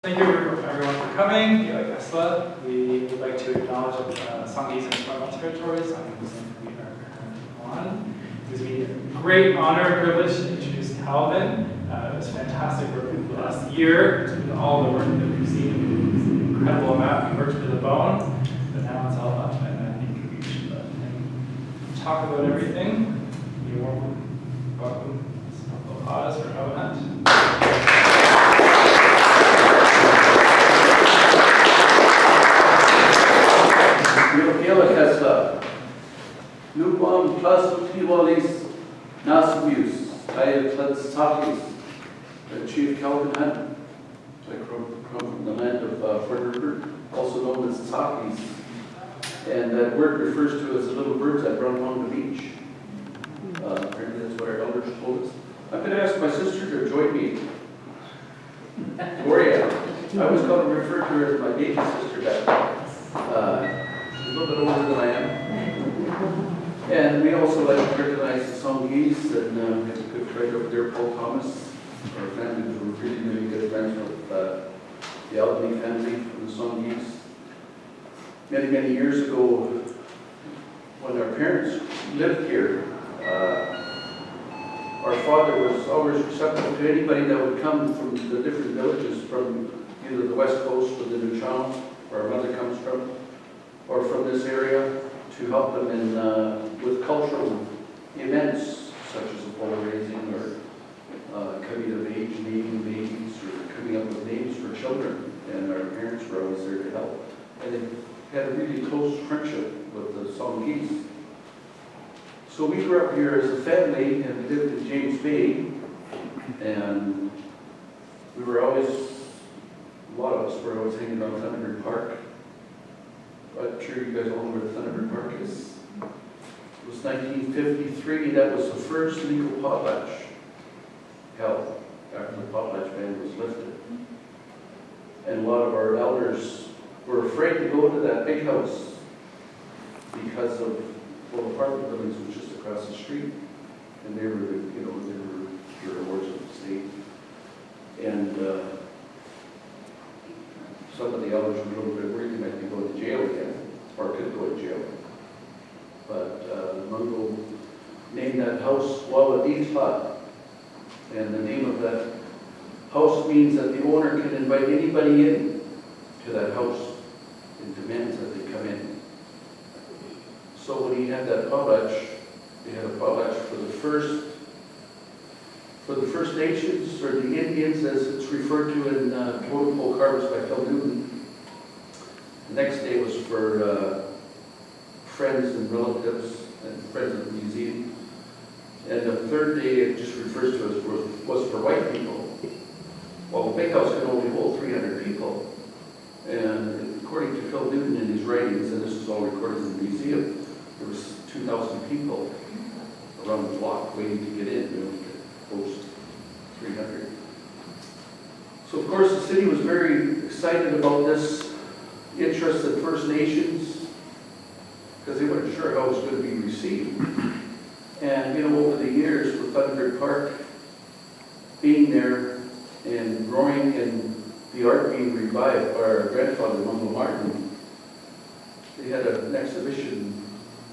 Thank you everyone for coming. Like Esla, we would like to acknowledge Songhees and tribal territories on whose land we are currently on. It was a great honor and privilege to introduce Calvin. It was fantastic working for the last year. All the work that we've seen, it was an incredible amount. We worked to the bone, but now it's all up, and I think we should let him talk about everything. You're welcome. So applause for Calvin. Newborn plus Tivolis Nasmius, I Tlatzakis, the Chief Calvin Hunt. I come from the land of Fort Rupert, also known as Tsakis. And that word refers to as the little birds that run along the beach. Apparently that's what our elders told us. I'm going to ask my sister to join me. Gloria. I was going to refer to her as my baby sister back. She's a little bit older than I am. And we also like to recognize the Songhees and have a good friend over there, Paul Thomas. Our family were really, really good friends with the Albany family from the Songhees. Many, many years ago, when our parents lived here, our father was always receptive to anybody that would come from the different villages from either the west coast or the New Town, where our mother comes from, or from this area, to help them in with cultural events such as a bull raising or coming of age, naming babies, or coming up with names for children. And our parents were always there to help. And they had a really close friendship with the Songhees. So we grew up here as a family, and we lived in James Bay. And we were always, a lot of us were always hanging around Thunderbird Park. I'm sure you guys all know where Thunderbird Park is. It was 1953, that was the first legal potlatch held after the potlatch ban was lifted. And a lot of our elders were afraid to go to that big house because of, well, the apartment buildings was just across the street. And they were, they were pure awards of the state. And some of the elders were a little bit worried they might be going to jail again, or could go to jail. But Mungo named that house Wawaditla, and the name of that house means that the owner can invite anybody in to that house and demands that they come in. So when he had that potlatch, they had a potlatch for the First Nations, or the Indians, as it's referred to in Totem Pole Carvers by Phil Newton. The next day was for friends and relatives and friends of the museum. And the third day, it just refers to as was for white people. Well, the big house could only hold 300 people. And according to Phil Newton in his writings, and this is all recorded in the museum, there was 2,000 people around the block waiting to get in. We could host 300. So of course the city was very excited about this interest in First Nations because they weren't sure how it was going to be received. And over the years with Thunderbird Park being there and growing and the art being revived by our grandfather, Mungo Martin, they had an exhibition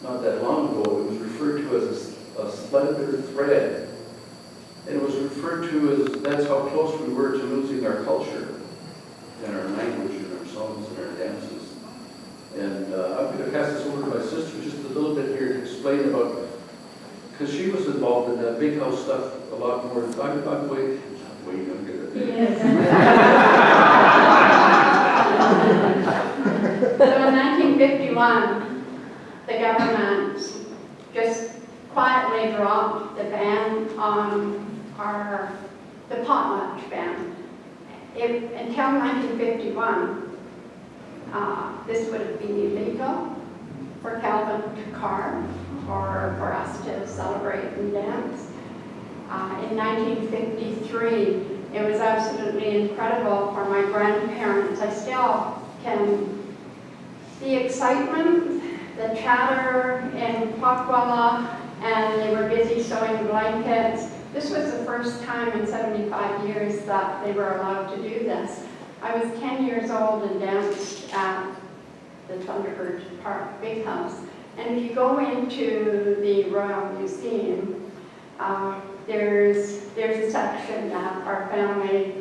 not that long ago. It was referred to as a slender thread. And it was referred to as, that's how close we were to losing our culture and our language and our songs and our dances. And I'm going to pass this over to my sister just a little bit here to explain about, because she was involved in that big house stuff a lot more. I'm way younger than me. Yes. So in 1951, the government just quietly dropped the ban on the potlatch ban. Until 1951, this would have been illegal for Calvin to carve or for us to celebrate and dance. In 1953, it was absolutely incredible for my grandparents. I still can, the excitement, the chatter in Pakwala, and they were busy sewing blankets. This was the first time in 75 years that they were allowed to do this. I I was 10 years old and danced at the Thunderbird Park Big House. And if you go into the Royal Museum, there's a section that our family,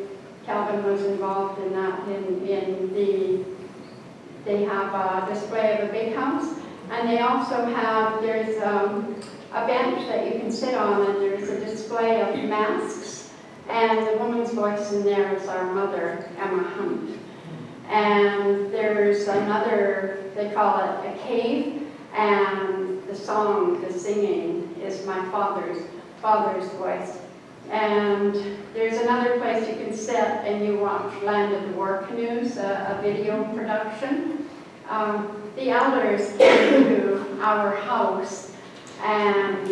Calvin was involved in that, they have a display of a big house, and they also have, there's a bench that you can sit on, and there's a display of masks, and the woman's voice in there is our mother, Emma Hunt. And there's another, they call it a cave, and the song, the singing, is my father's voice. And there's another place you can sit and you watch Land of the War Canoes, a video production. The elders came to our house and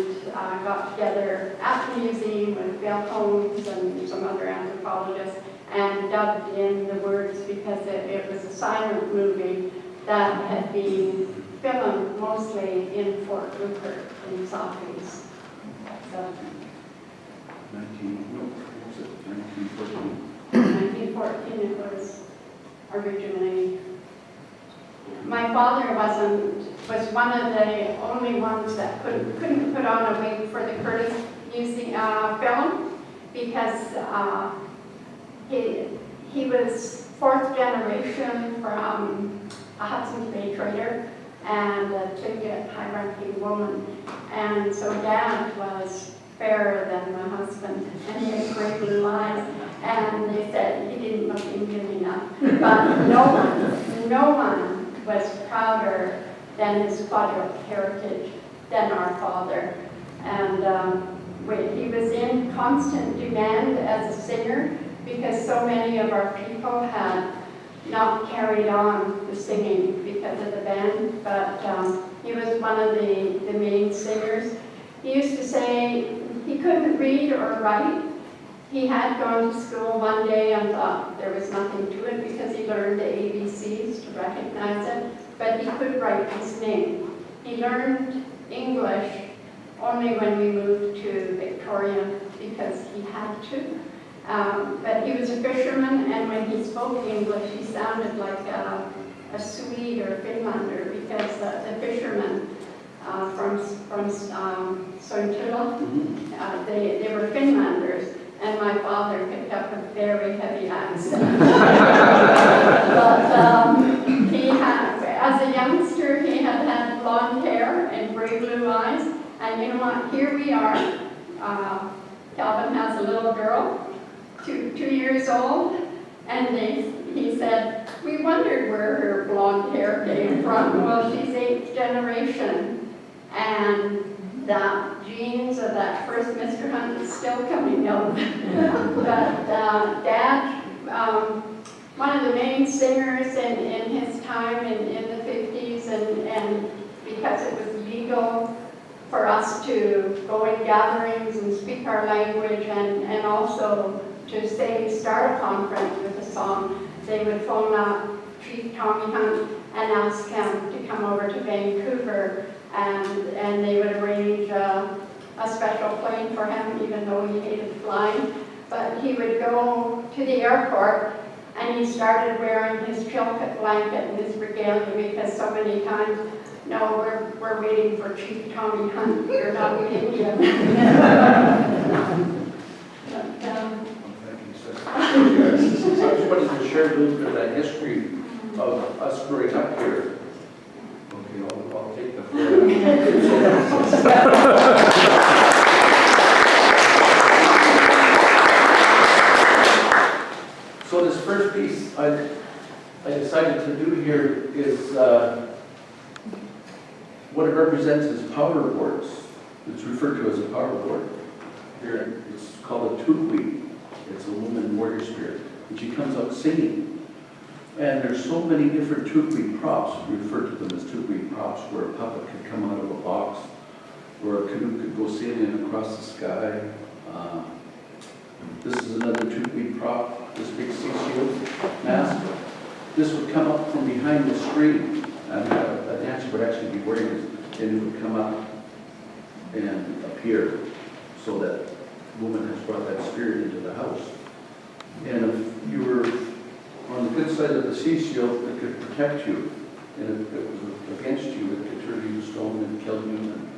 got together at the museum with Bill Holmes and some other anthropologists and dubbed in the words because it was a silent movie that had been filmed mostly in Fort Rupert in South East. So, 1914 it was originally. My father was one of the only ones that couldn't put on a wig for the Curtis Museum film because he was fourth generation from a Hudson's Bay trader and a Tlingit high-ranking woman. And so Dad was fairer than my husband, and he had gray blue eyes. And they said he didn't look Indian enough. But no one was prouder than his quadroon heritage than our father. And he was in constant demand as a singer because so many of our people had not carried on the singing because of the band, but he was one of the main singers. He used to say he couldn't read or write. He had gone to school one day and thought there was nothing to it because he learned the ABCs to recognize it, but he could write his name. He learned English only when we moved to Victoria because he had to. But he was a fisherman, and when he spoke English, he sounded like a Swede or Finlander because the fishermen from Sointila, they were Finlanders, and my father picked up a very heavy accent. But he had, as a youngster, he had blonde hair and gray blue eyes, and you know what? Here we are. Calvin has a little girl. 2 years old, and he said, we wondered where her blonde hair came from. Well, she's 8th generation, and the genes of that first Mr. Hunt is still coming out. But Dad, one of the main singers in his time in the 50s, and because it was legal for us to go in gatherings and speak our language and also to start a conference with a song, they would phone up Chief Tommy Hunt and ask him to come over to Vancouver, and they would arrange a special plane for him, even though he hated flying. But he would go to the airport, and he started wearing his chilkat blanket and his regalia because so many times, no, we're waiting for Chief Tommy Hunt. You're not waiting yet. I just wanted to share a little bit of that history of us growing up here. Okay, I'll take the floor. So this first piece I decided to do here is what it represents is power boards. It's referred to as a power board. Here it's called a tukwi. It's a woman warrior spirit, and she comes out singing. And there's so many different tukwi props. We refer to them as tukwi props, where a puppet could come out of a box, or a canoe could go sailing across the sky. This is another tukwi prop, this big sea-shield mask. This would come up from behind the screen, and a dancer would actually be wearing this, and it would come up and appear so that woman has brought that spirit into the house. And if you were on the good side of the sea shield that could protect you. And if it was against you, it could turn you to stone and kill you. And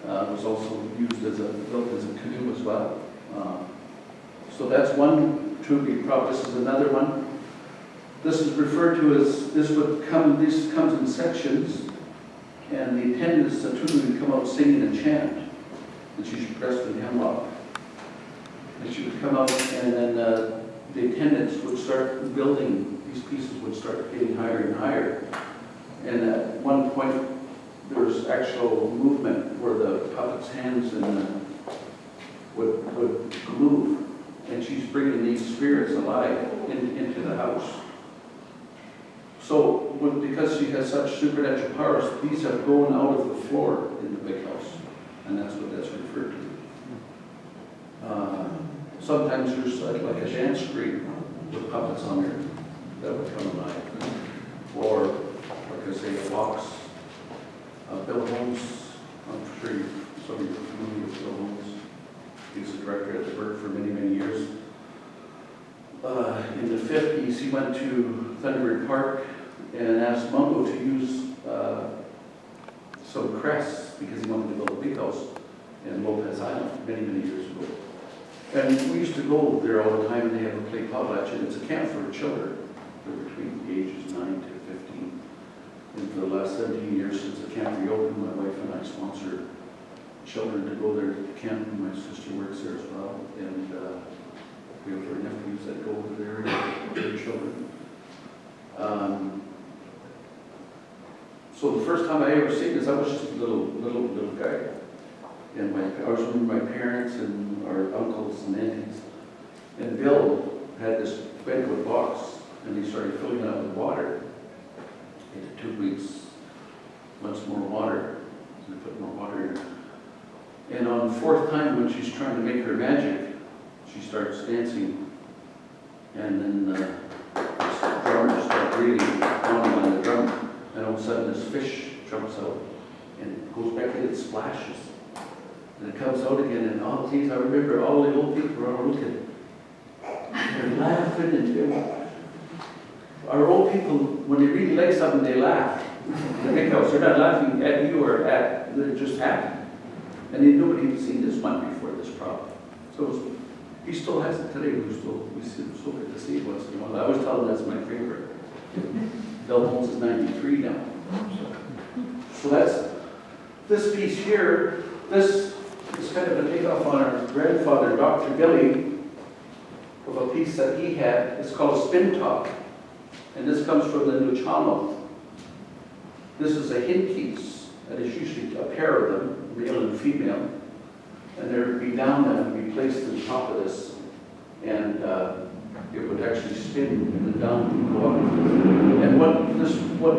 it was also used built as a canoe as well. So that's one two-beat prop. This is another one. This is referred to as, this comes in sections, and the attendants, the tutor, would come out singing a chant, and she should press the hemlock. And she would come out, and then the attendants would start building, these pieces would start getting higher and higher. And at one point, there was actual movement where the puppet's hands would move, and she's bringing these spirits alive into the house. So, because she has such supernatural powers, these have grown out of the floor in the big house, and that's what that's referred to. Sometimes there's like a dance screen with puppets on there that would come alive, or like I say, a box. Bill Holmes, I'm sure some of you are familiar with Bill Holmes. He was a director at the Burke for many, many years. In the 50s, he went to Thunderbird Park and asked Mungo to use some crests because he wanted to build a big house in Lopez Island many, many years ago. And we used to go there all the time, and they have a play potlatch, and it's a camp for children. They're between the ages 9 to 15. And for the last 17 years since the camp reopened, my wife and I sponsor children to go there to the camp, and my sister works there as well. And we have our nephews that go over there and their children. So the first time I ever seen this, I was just a little guy. And I was with my parents and our uncles and aunties. And Bill had this banquet box, and he started filling it up with water. It took 2 weeks, once more water, and put more water in. And on the 4th time, when she's trying to make her magic, she starts dancing, and then the drummers start really pounding on the drum, and all of a sudden this fish jumps out, and it goes back in, it splashes, and it comes out again, and all these, I remember all the old people are looking, they're laughing, and our old people, when they really like something, they laugh. The big house, they're not laughing at you or they're just happy. And nobody had seen this one before, this prop. So he still has it today. We still get to see it once in a while. I always tell him that's my favorite. Bill Holmes is 93 now. So that's this piece here. This is kind of a takeoff on our grandfather, Dr. Billy, of a piece that he had. It's called Spin Top. And this comes from the New Channel. This is a hen piece, and it's usually a pair of them, male and female. And there would be down that would be placed on top of this, and it would actually spin, and the down would go up. And what a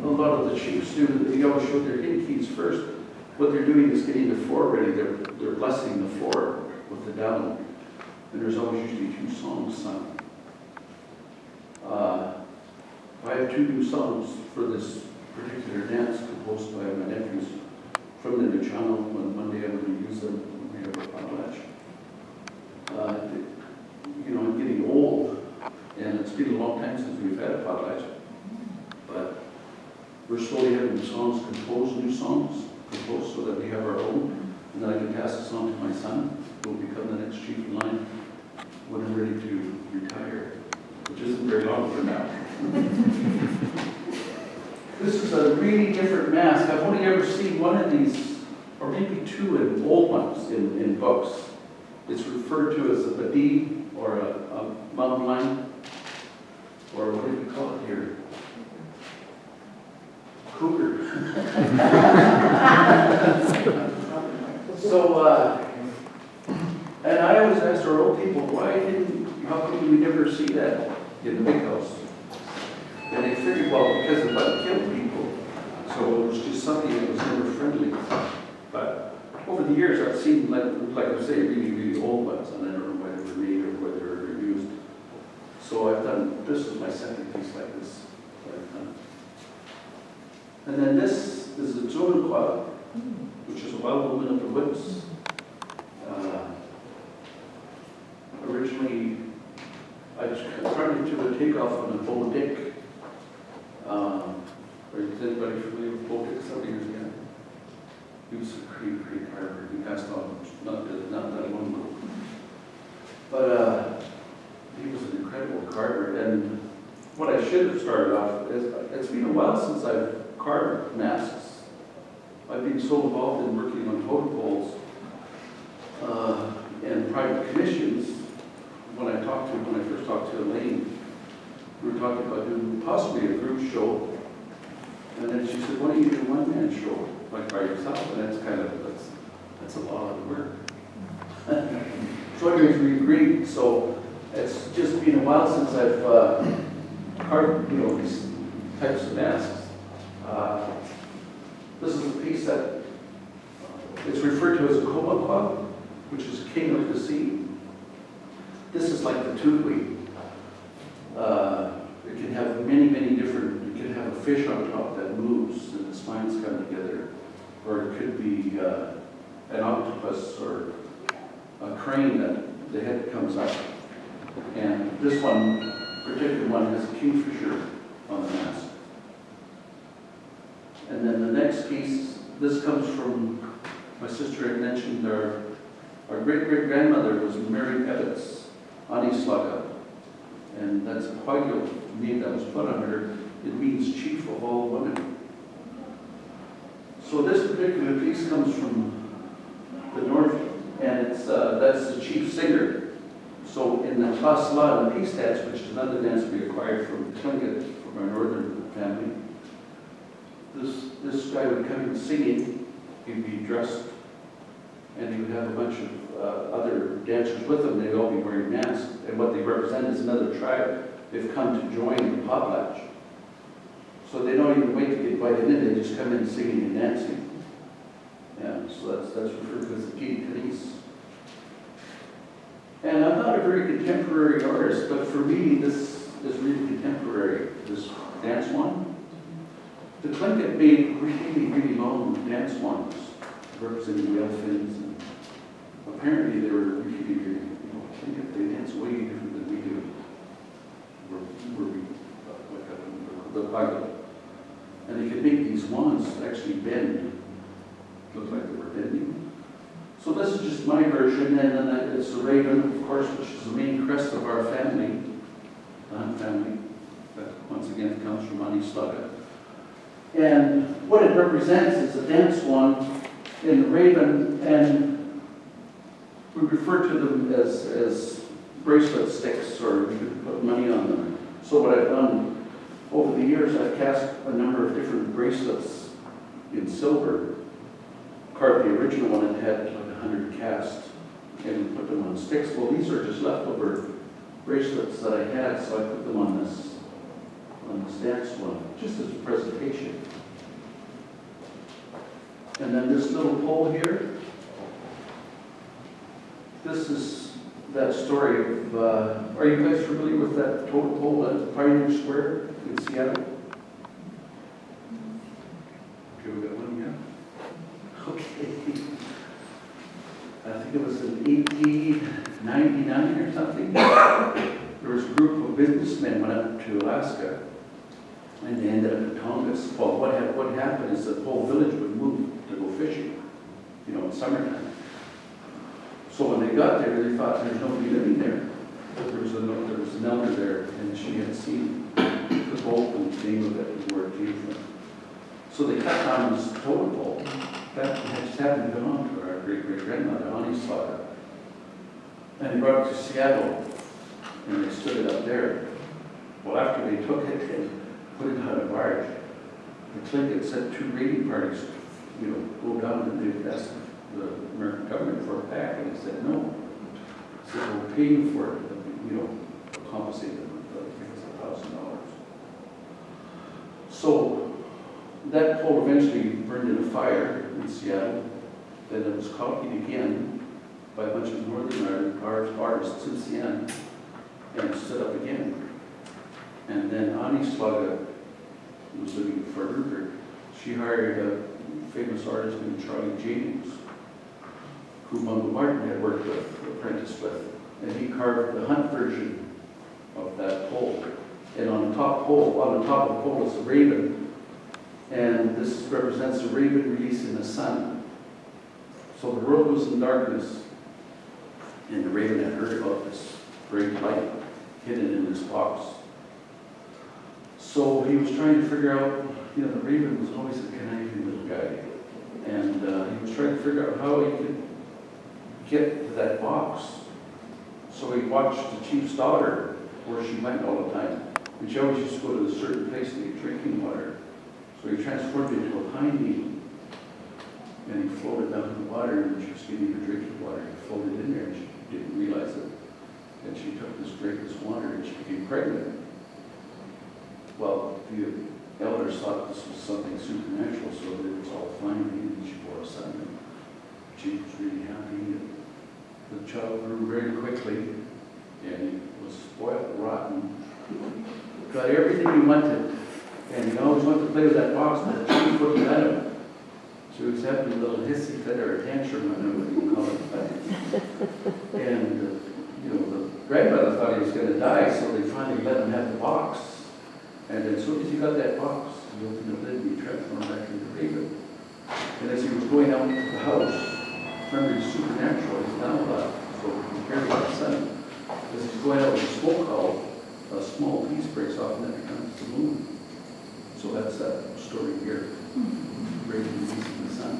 lot of the chiefs do, they always show their hen keys first. What they're doing is getting the floor ready. They're blessing the floor with the down. And there's always usually 2 songs sung. I have 2 new songs for this particular dance composed by my nephews from the New Channel. Monday I'm going to use them when we have our potlatch. I'm getting old, and it's been a long time since we've had a potlatch. But we're slowly having songs composed, new songs composed, so that we have our own, and then I can pass this on to my son, who will become the next chief in line when I'm ready to retire, which isn't very long from now. This is a really different mask. I've only ever seen one of these, or maybe 2 in old ones in books. It's referred to as a badee, or a mountain lion, or what do we call it here? Cougar. And I always asked our old people, how come we never see that in the big house? And they figured, well, because it might kill people. So it was just something that was never friendly. But over the years, I've seen, like I say, really, really old ones, and I don't know whether they were made or whether they were used. So I've done, this is my second piece like this that I've done. And then this is a Zonukwa, which is a wild woman of the woods. Originally, I was trying to take off off on a Bo Dick. Is anybody familiar with Bo Dick? Somebody years ago. He was a great carver. He passed on not that long ago. But he was an incredible carver. And what I should have started off is, it's been a while since I've carved masks. I've been so involved in working on totem poles and private commissions. When I first talked to Elaine, we were talking about doing possibly a group show. And then she said, why don't you do a one-man show, like by yourself? And that's a lot of work. So anyways, we agreed. So it's just been a while since I've carved, these types of masks. This is a piece that it's referred to as a coma club, which is king of the sea. This is like the tui. It can have many different. You can have a fish on top that moves and the spines come together, or it could be an octopus or a crane that the head comes up. And this particular one has a kingfisher on the mask. And then the next piece, this comes from my sister had mentioned our great-great-grandmother was Mary Ebbets, Anislaga. And that's a Quail name that was put on her. It means chief of all women. So this particular piece comes from the north, and that's the chief singer. So in the Pasla and the peace dance, which is another dance we acquired from Tlingit, from our northern family, this guy would come in singing. He'd be dressed, and he would have a bunch of other dancers with him. They'd all be wearing masks, and what they represent is another tribe. They've come to join the potlatch. So they don't even wait to get invited in, they just come in singing and dancing. Yeah, so that's referred to as the Kidis. And I'm not a very contemporary artist, but for me, this is really contemporary, this dance one. The Tlingit made really long dance ones representing whale fins. And apparently they were really, Tlingit, they dance way different than we do. The pilot. And they could make these wands actually bend. Looked like they were bending. So this is just my version, and then it's the raven, of course, which is the main crest of our family, the Hunt family, that once again comes from Anislaga. And what it represents is a dance wand in the raven, and we refer to them as bracelet sticks, or you could put money on them. So what I've done over the years, I've cast a number of different bracelets in silver, carved the original one and had like 100 casts, and put them on sticks. Well, these are just leftover bracelets that I had, so I put them on this dance one, just as a presentation. And then this little pole here, this is that story of, are you guys familiar with that totem pole at Pioneer Square in Seattle? Okay, we got one, yeah? Okay. I think it was in 1899 or something. There was a group of businessmen went up to Alaska, and they ended up in Tongass. Well, what happened is the whole village would move to go fishing, in summertime. So when they got there, they thought there's nobody living there. But there was an elder there, and she had seen the boat and the name of it and where it came from. So they cut down this totem pole. That just happened to belong to our great-great-grandmother, Anislaga. And they brought it to Seattle, and they stood it up there. Well, after they took it and put it on a barge, the Tlingit sent 2 raiding parties, go down, and they asked the American government for it back, and they said no. So we're paying for it, compensate them with, I think it's $1,000. So that pole eventually burned in a fire in Seattle. Then it was copied again by a bunch of northern artists in Seattle, and it stood up again. And then Anislaga was living in Fort Rupert. She hired a famous artist named Charlie James, who Mungo Martin had worked with, apprenticed with, and he carved the Hunt version of that pole. And on the top of the pole is a raven. And this represents a raven releasing the sun. So the world was in darkness, and the raven had heard about this great light hidden in this box. So he was trying to figure out, the raven was always a conniving little guy. And he was trying to figure out how he could get to that box. So he watched the chief's daughter, where she went all the time. And she always used to go to a certain place to get drinking water. So he transformed into a pine needle. And he floated down in the water, and she was getting her drinking water. He floated in there, and she didn't realize it. And she took this drink of this water, and she became pregnant. Well, the elders thought this was something supernatural, so it was all fine, and she bore a son. And she was really happy. And the child grew very quickly, and he was spoiled, rotten. Got everything he wanted, and he always wanted to play with that box, but the chief wouldn't let him. So he was having a little hissy fit or a tantrum, I don't know what you call it. And, the grandmother thought he was going to die, so they finally let him have the box. And as soon as he got that box, he opened the lid and he transformed back into raven. And as he was going out into the house, remember he's supernatural, he's down a lot, so he carried his son. As he's going out with a smoke call, a small piece breaks off and that becomes the moon. So that's that story here. Raven releasing the sun.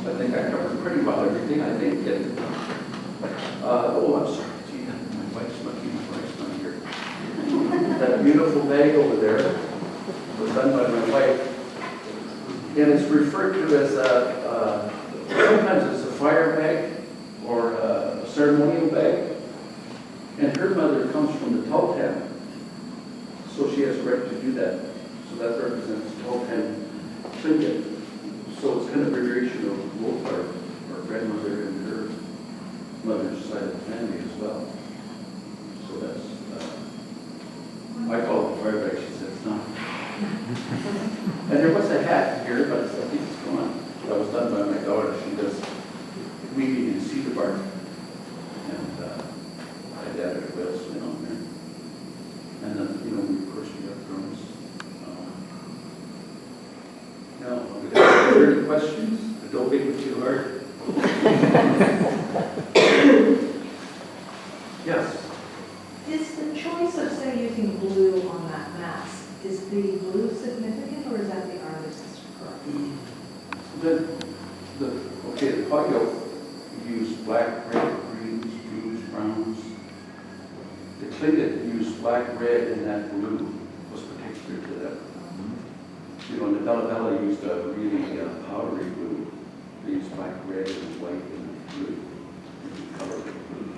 I think I covered pretty well everything, I think. And, I'm sorry, gee, my wife's not here. That beautiful bag over there was done by my wife. And it's referred to as sometimes it's a fire bag or a ceremonial bag. And her mother comes from the Toltan, so she has the right to do that. So that represents Toltan trinket. So it's kind of a variation of both our grandmother and her mother's side of the family as well. So that's, I call it the fire bag, she said it's not. And there was a hat here, but I think it's gone. That was done by my daughter. She does weaving in cedar bark. And I added a whale spin on there. And then, of course, we have drums. Now, are there any questions? Don't make it too hard. Yes? Is the choice of, say, using blue on that mask, is the blue significant, or is that the artist's preference? The patio used black, red, greens, blues, browns. The Klingon used black, red, and that blue was particular to them. And the Bella used a really powdery blue. They used black, red, and white, and blue. Different color of blue.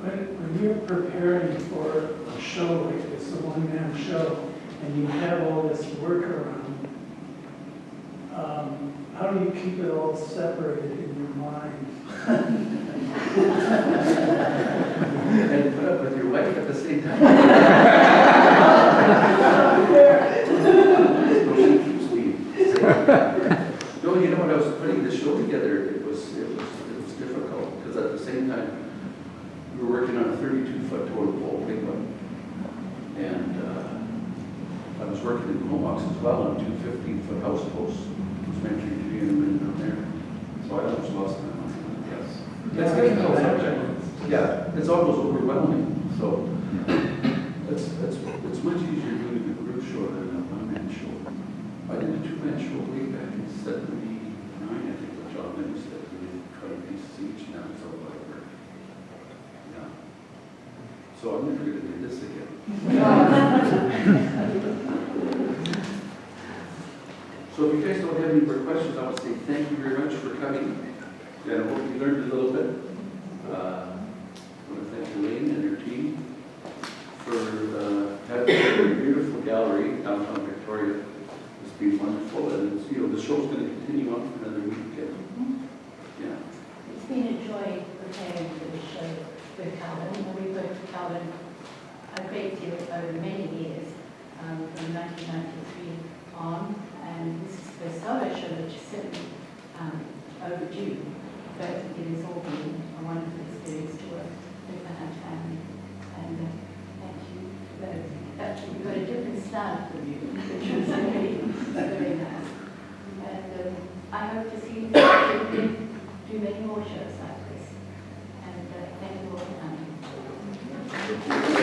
When you're preparing for a show like this, a one-man show, and you have all this work around, how do you keep it all separated in your mind? And put up with your wife at the same time. No, when I was putting the show together, it was difficult because at the same time we were working on a 32-foot total pole, big one, and I was working in Comox as well on 2 15-foot house posts. I was mentoring 300 men down there, so I was lost my mind. Yes, it's a difficult subject. Yeah, it's almost overwhelming. So it's much easier doing a group show than a one-man show. I did a 2-man show way back in '79, I think, with John Lewis, that we did 20 pieces each. Now it's all over. Yeah. So I'm never going to do this again. So if you guys don't have any more questions, I would say thank you very much for coming. And I hope you learned a little bit. I want to thank Elaine and her team for having a beautiful gallery downtown Victoria. It's been wonderful, and it's, the show's going to continue on for another week. Yeah. It's been a joy preparing for the show with Calvin. We've worked with Calvin a great deal over many years, from 1993 on, and this is the first solo show, which is certainly a overdue, but it has all been a wonderful experience to work with the Hunt family. And thank you. You've got a different style from you, which was very nice. And I hope to see you do many more shows like this. And thank you all for coming.